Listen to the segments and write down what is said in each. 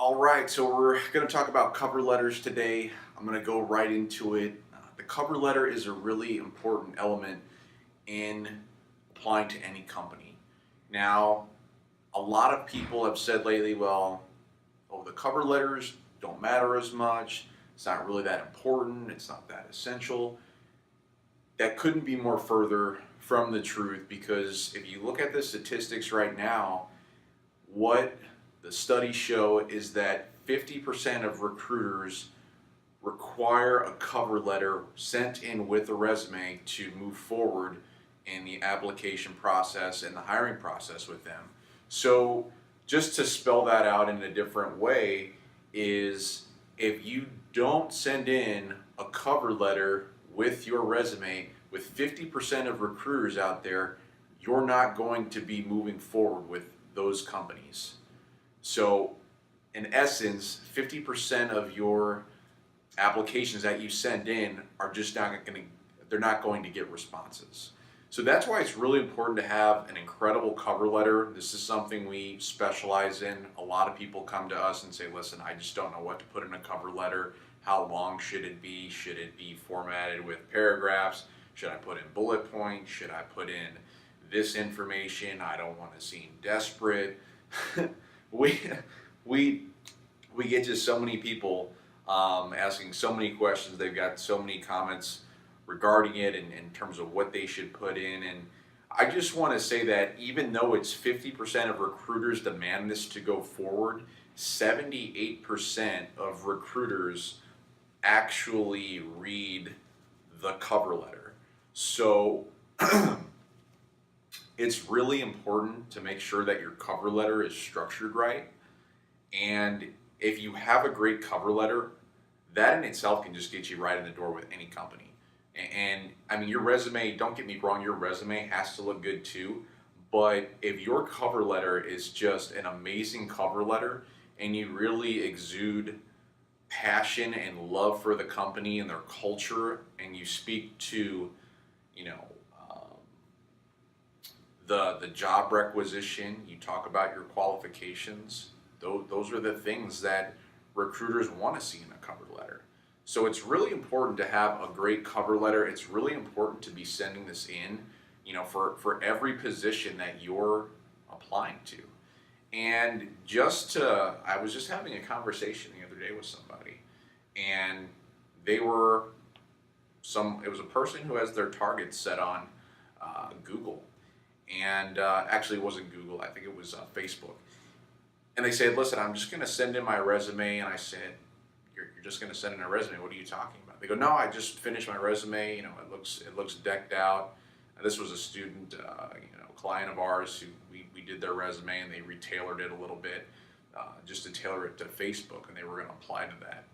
All right, so we're going to talk about cover letters today. I'm going to go right into it. The cover letter is a really important element in applying to any company. Now, a lot of people have said lately, well, oh, the cover letters don't matter as much. It's not really that important. It's not that essential. That couldn't be more further from the truth because if you look at the statistics right now, what the studies show is that 50% of recruiters require a cover letter sent in with a resume to move forward in the application process and the hiring process with them. So, just to spell that out in a different way, is if you don't send in a cover letter with your resume, with 50% of recruiters out there, you're not going to be moving forward with those companies. So, in essence, 50% of your applications that you send in are just not going to, they're not going to get responses. So that's why it's really important to have an incredible cover letter. This is something we specialize in. A lot of people come to us and say, listen, I just don't know what to put in a cover letter. How long should it be? Should it be formatted with paragraphs? Should I put in bullet points? Should I put in this information? I don't want to seem desperate. we we we get just so many people asking so many questions. They've got so many comments regarding it in terms of what they should put in. And I just want to say that even though it's 50% of recruiters demand this to go forward, 78% of recruiters actually read the cover letter. So it's really important to make sure that your cover letter is structured right. And if you have a great cover letter, that in itself can just get you right in the door with any company. And I mean, your resume, don't get me wrong, your resume has to look good too. But if your cover letter is just an amazing cover letter and you really exude passion and love for the company and their culture, and you speak to, you know, the job requisition, you talk about your qualifications, those are the things that recruiters want to see in a cover letter. So it's really important to have a great cover letter. It's really important to be sending this in, for every position that you're applying to. And I was just having a conversation the other day with somebody, and it was a person who has their targets set on Google, and actually it wasn't Google, I think it was Facebook. And they said, listen, I'm just going to send in my resume. And I said, you're just going to send in a resume? What are you talking about? They go, no, I just finished my resume. It looks decked out. And this was a student, client of ours who we did their resume and they retailored it a little bit just to tailor it to Facebook. And they were going to apply to that.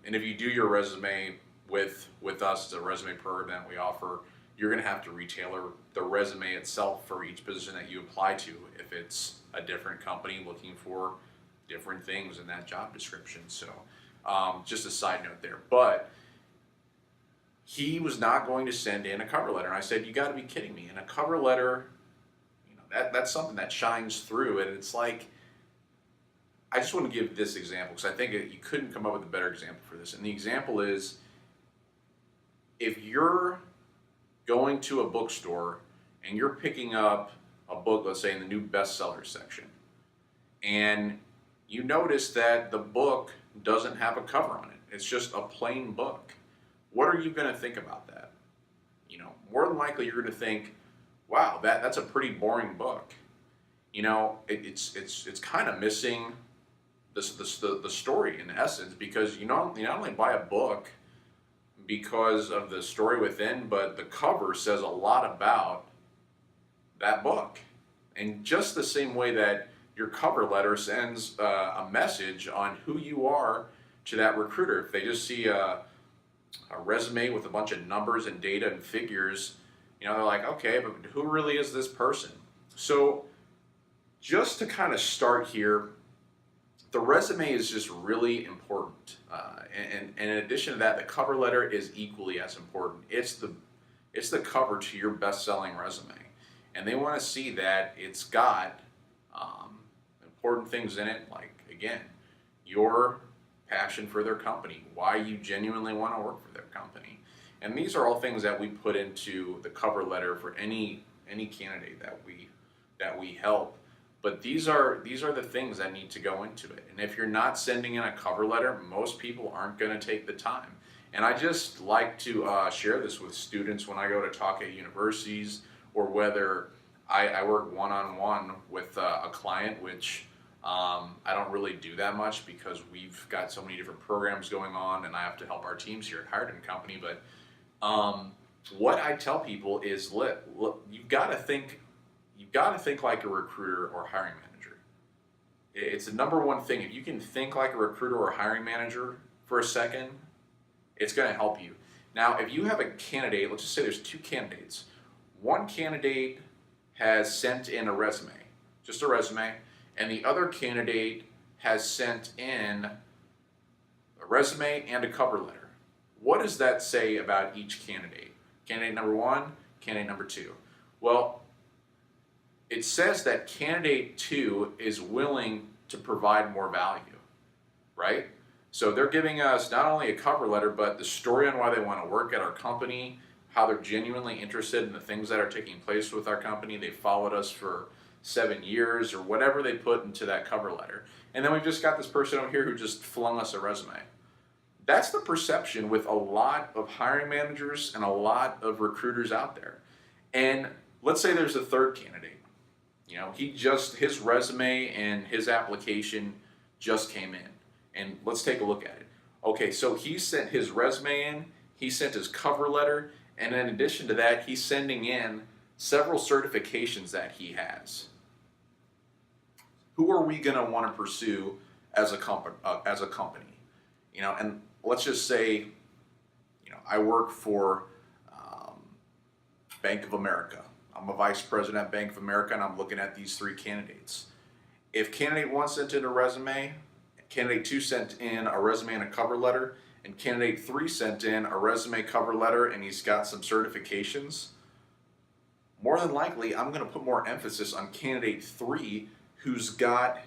And if you do your resume with us, it's a resume program that we offer, you're going to have to retailer the resume itself for each position that you apply to if it's a different company looking for different things in that job description. So just a side note there. But he was not going to send in a cover letter. And I said, you got to be kidding me. And a cover letter, that's something that shines through. And it's like, I just want to give this example because I think you couldn't come up with a better example for this. And the example is, if you're going to a bookstore and you're picking up a book, let's say in the new bestseller section, and you notice that the book doesn't have a cover on it, it's just a plain book, what are you going to think about that? More than likely you're going to think, wow, that's a pretty boring book. It's kind of missing the story in essence, because you not only buy a book because of the story within, but the cover says a lot about that book. And just the same way that your cover letter sends a message on who you are to that recruiter. If they just see a resume with a bunch of numbers and data and figures, they're like, okay, but who really is this person? So just to kind of start here, the resume is just really important. And in addition to that, the cover letter is equally as important. It's the cover to your best-selling resume. And they want to see that it's got important things in it, like again, your passion for their company, why you genuinely want to work for their company. And these are all things that we put into the cover letter for any candidate that we help. But these are the things that need to go into it. And if you're not sending in a cover letter, most people aren't going to take the time. And I just like to share this with students when I go to talk at universities, or whether I work one-on-one with a client, which I don't really do that much because we've got so many different programs going on, and I have to help our teams here at Hired&Co. But what I tell people is, look, you've got to think like a recruiter or hiring manager. It's the number one thing. If you can think like a recruiter or hiring manager for a second, it's going to help you. Now, if you have a candidate, let's just say there's two candidates. One candidate has sent in a resume, just a resume, and the other candidate has sent in a resume and a cover letter. What does that say about each candidate? Candidate number one, candidate number two. Well, it says that candidate two is willing to provide more value, right? So they're giving us not only a cover letter, but the story on why they want to work at our company, how they're genuinely interested in the things that are taking place with our company. They followed us for 7 years, or whatever they put into that cover letter. And then we've just got this person over here who just flung us a resume. That's the perception with a lot of hiring managers and a lot of recruiters out there. And let's say there's a third candidate. You know, his resume and his application just came in. And let's take a look at it. Okay, so he sent his resume in, he sent his cover letter, and in addition to that, he's sending in several certifications that he has. Who are we going to want to pursue as a company? You know, and let's just say, you know, I work for Bank of America. I'm a vice president at Bank of America, and I'm looking at these three candidates. If candidate one sent in a resume, candidate two sent in a resume and a cover letter, and candidate three sent in a resume, cover letter, and he's got some certifications, more than likely I'm going to put more emphasis on candidate three, who's got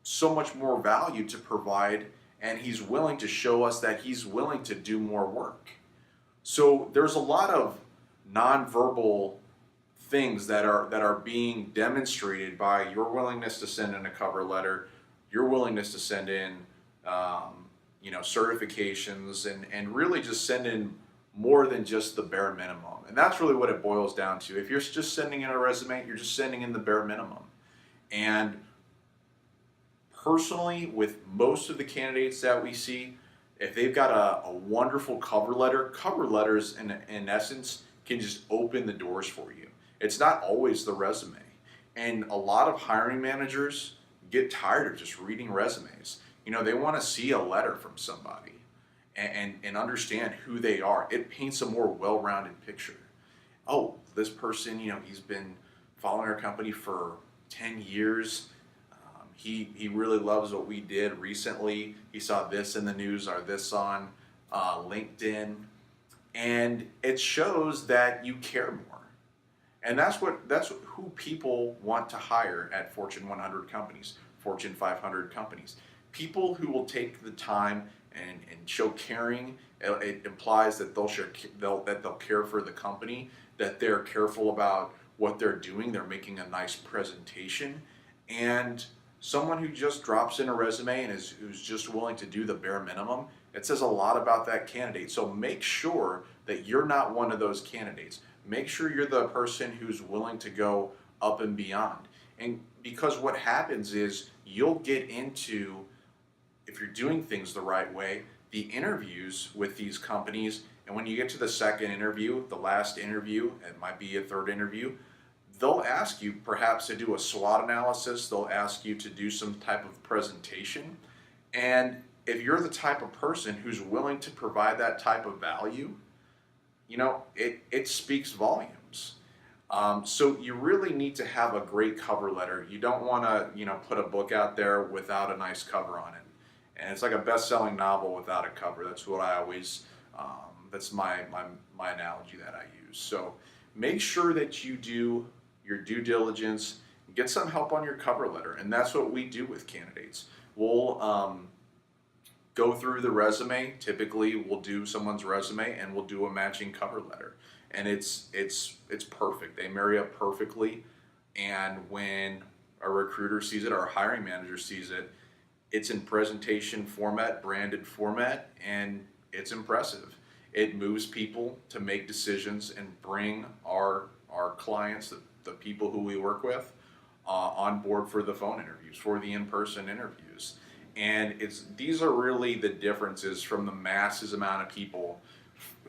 so much more value to provide, and he's willing to show us that he's willing to do more work. So there's a lot of nonverbal things that are being demonstrated by your willingness to send in a cover letter, your willingness to send in certifications, and really just send in more than just the bare minimum. And that's really what it boils down to. If you're just sending in a resume, you're just sending in the bare minimum. And personally, with most of the candidates that we see, if they've got a wonderful cover letters in essence can just open the doors for you. It's not always the resume. And a lot of hiring managers get tired of just reading resumes. You know, they want to see a letter from somebody and understand who they are. It paints a more well-rounded picture. Oh, this person, you know, he's been following our company for 10 years. He really loves what we did recently. He saw this in the news or this on LinkedIn. And it shows that you care more. And that's who people want to hire at Fortune 100 companies, Fortune 500 companies. People who will take the time and show caring. It implies that they'll care for the company, that they're careful about what they're doing. They're making a nice presentation. And someone who just drops in a resume and who's just willing to do the bare minimum, it says a lot about that candidate. So make sure that you're not one of those candidates. Make sure you're the person who's willing to go up and beyond. And because what happens is you'll get into, if you're doing things the right way, the interviews with these companies, and when you get to the second interview, the last interview, it might be a third interview, they'll ask you perhaps to do a SWOT analysis. They'll ask you to do some type of presentation. And if you're the type of person who's willing to provide that type of value, you know, it speaks volumes. So you really need to have a great cover letter. You don't want to, put a book out there without a nice cover on it. And it's like a best-selling novel without a cover. That's what I always, that's my analogy that I use. So make sure that you do your due diligence. get some help on your cover letter. And that's what we do with candidates. We'll go through the resume. Typically, we'll do someone's resume and we'll do a matching cover letter. And it's perfect. They marry up perfectly. And when a recruiter sees it, or a hiring manager sees it, it's in presentation format, branded format, and it's impressive. It moves people to make decisions and bring our clients, the people who we work with, on board for the phone interviews, for the in-person interviews. And these are really the differences from the masses amount of people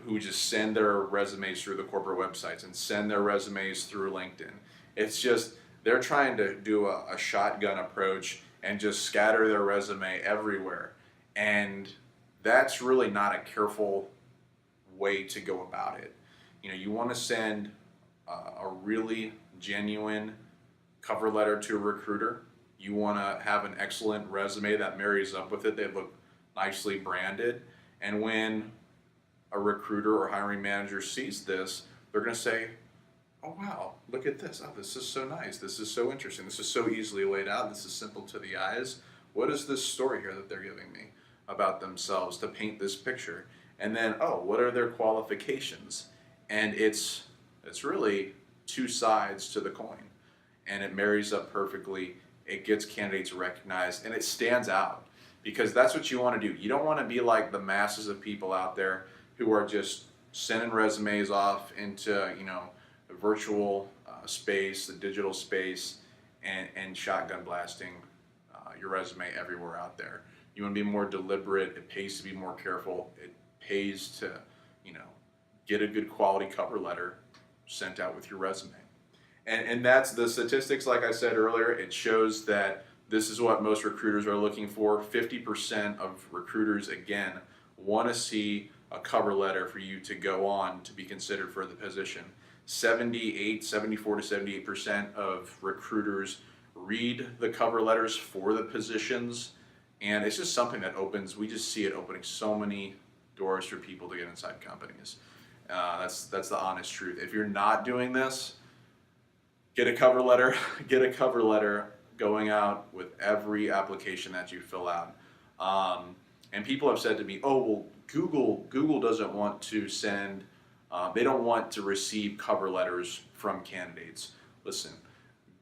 who just send their resumes through the corporate websites and send their resumes through LinkedIn. It's just they're trying to do a shotgun approach and just scatter their resume everywhere. And that's really not a careful way to go about it. You want to send a really genuine cover letter to a recruiter. You want to have an excellent resume that marries up with it. They look nicely branded. And when a recruiter or hiring manager sees this, they're going to say, oh wow, look at this. Oh, this is so nice. This is so interesting. This is so easily laid out. This is simple to the eyes. What is this story here that they're giving me about themselves to paint this picture? And then, oh, what are their qualifications? And it's really two sides to the coin. And it marries up perfectly. It gets candidates recognized, and it stands out, because that's what you want to do. You don't want to be like the masses of people out there who are just sending resumes off into the virtual space, the digital space, and shotgun blasting your resume everywhere out there. You want to be more deliberate. It pays to be more careful. It pays to get a good quality cover letter sent out with your resume. And that's the statistics, like I said earlier. It shows that this is what most recruiters are looking for. 50% of recruiters, again, want to see a cover letter for you to go on to be considered for the position. 74 to 78% of recruiters read the cover letters for the positions. And it's just something that we just see it opening so many doors for people to get inside companies. That's the honest truth. If you're not doing this, get a cover letter. Get a cover letter going out with every application that you fill out. And people have said to me, "Oh, well, Google doesn't want to send. They don't want to receive cover letters from candidates." Listen,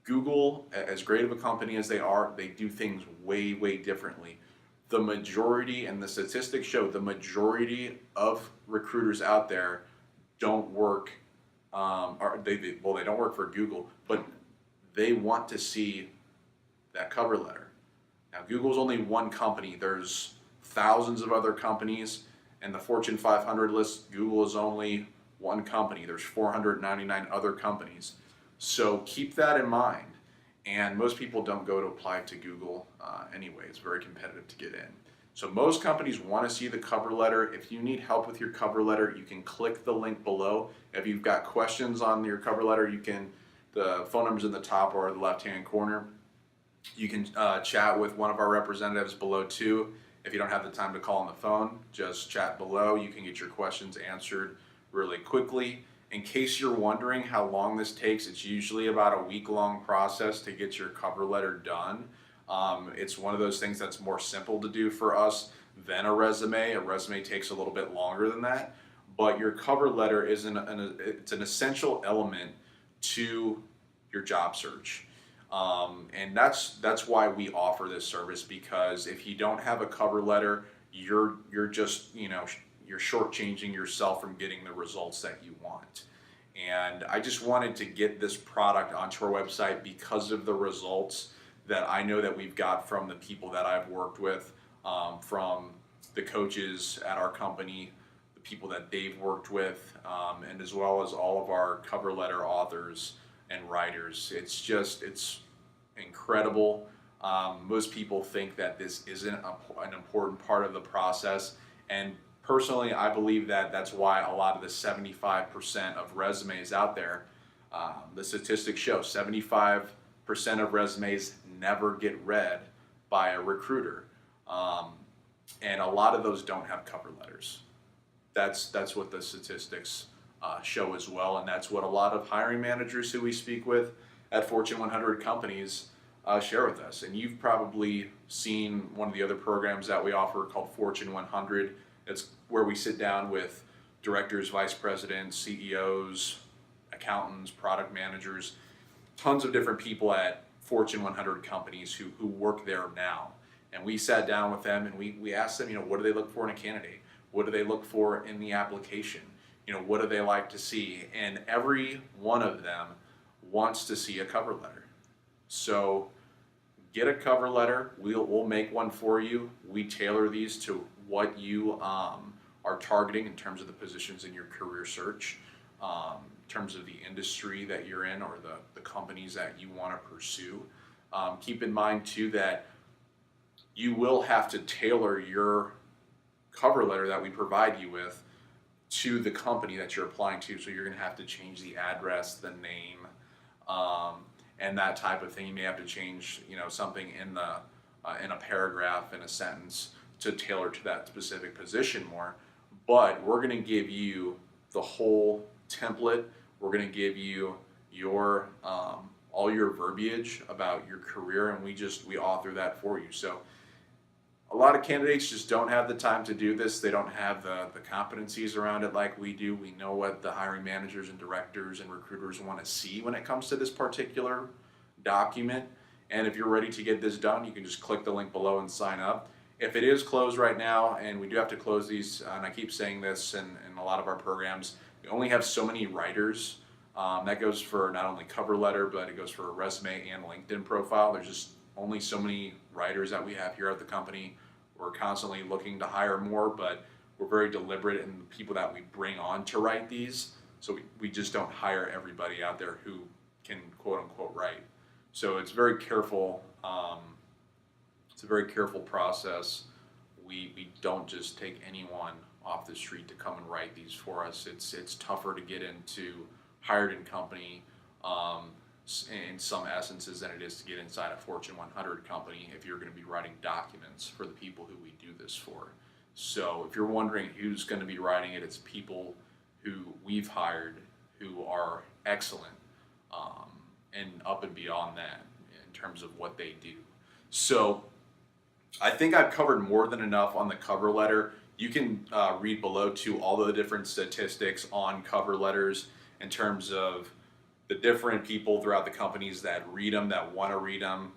Google, as great of a company as they are, they do things way, way differently. The majority, and the statistics show, the majority of recruiters out there don't work. They don't work for Google, but they want to see that cover letter. Now, Google's only one company. There's thousands of other companies, and the Fortune 500 list, Google is only one company. There's 499 other companies. So keep that in mind. And most people don't go to apply to Google anyway. It's very competitive to get in. So most companies want to see the cover letter. If you need help with your cover letter, you can click the link below. If you've got questions on your cover letter, the phone number's in the top or the left-hand corner. You can chat with one of our representatives below too. If you don't have the time to call on the phone, just chat below. You can get your questions answered really quickly. In case you're wondering how long this takes, it's usually about a week-long process to get your cover letter done. It's one of those things that's more simple to do for us than a resume. A resume takes a little bit longer than that, but your cover letter is it's an essential element to your job search. And that's why we offer this service, because if you don't have a cover letter, you're just, you're shortchanging yourself from getting the results that you want. And I just wanted to get this product onto our website because of the results that I know that we've got from the people that I've worked with, from the coaches at our company, the people that they've worked with, and as well as all of our cover letter authors and writers. It's incredible. Most people think that this isn't an important part of the process, and personally, I believe that that's why a lot of the 75% of resumes out there, the statistics show 75% of resumes never get read by a recruiter, and a lot of those don't have cover letters. That's what the statistics show as well, and that's what a lot of hiring managers who we speak with at Fortune 100 companies share with us. And you've probably seen one of the other programs that we offer called Fortune 100. It's where we sit down with directors, vice presidents, CEOs, accountants, product managers, tons of different people at Fortune 100 companies who work there now. And we sat down with them and we asked them, what do they look for in a candidate? What do they look for in the application? What do they like to see? And every one of them wants to see a cover letter. So get a cover letter. We'll make one for you. We tailor these to what you are targeting in terms of the positions in your career search, in terms of the industry that you're in or the companies that you want to pursue. Keep in mind too that you will have to tailor your cover letter that we provide you with to the company that you're applying to. So you're going to have to change the address, the name, and that type of thing. You may have to change, something in a paragraph, in a sentence, to tailor to that specific position more. But we're going to give you the whole template. We're going to give you your all your verbiage about your career, and we author that for you. So a lot of candidates just don't have the time to do this. They don't have the competencies around it like we do. We know what the hiring managers and directors and recruiters want to see when it comes to this particular document. And if you're ready to get this done, you can just click the link below and sign up. If it is closed right now, and we do have to close these, and I keep saying this in a lot of our programs, we only have so many writers. That goes for not only cover letter, but it goes for a resume and LinkedIn profile. There's just only so many writers that we have here at the company. We're constantly looking to hire more, but we're very deliberate in the people that we bring on to write these. So we just don't hire everybody out there who can quote unquote write. So it's very careful. It's a very careful process. We don't just take anyone off the street to come and write these for us. It's tougher to get into Hired & Company in some essences than it is to get inside a Fortune 100 company if you're going to be writing documents for the people who we do this for. So if you're wondering who's going to be writing it, it's people who we've hired who are excellent and up and beyond that in terms of what they do. So I think I've covered more than enough on the cover letter. You can read below too all of the different statistics on cover letters in terms of the different people throughout the companies that read them, that want to read them,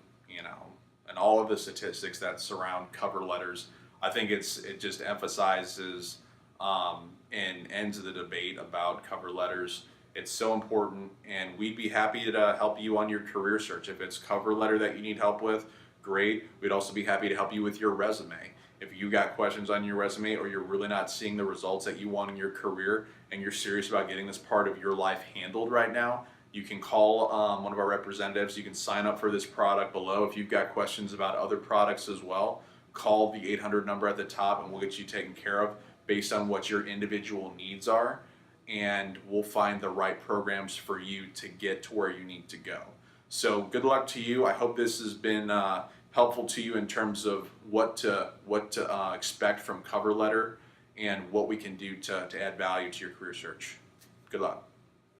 and all of the statistics that surround cover letters. I think it just emphasizes and ends the debate about cover letters. It's so important, and we'd be happy to help you on your career search. If it's cover letter that you need help with, great. We'd also be happy to help you with your resume. If you got questions on your resume or you're really not seeing the results that you want in your career and you're serious about getting this part of your life handled right now, you can call one of our representatives. You can sign up for this product below. If you've got questions about other products as well, call the 800 number at the top and we'll get you taken care of based on what your individual needs are, and we'll find the right programs for you to get to where you need to go. So good luck to you. I hope this has been helpful to you in terms of what to expect from cover letter and what we can do to add value to your career search. Good luck.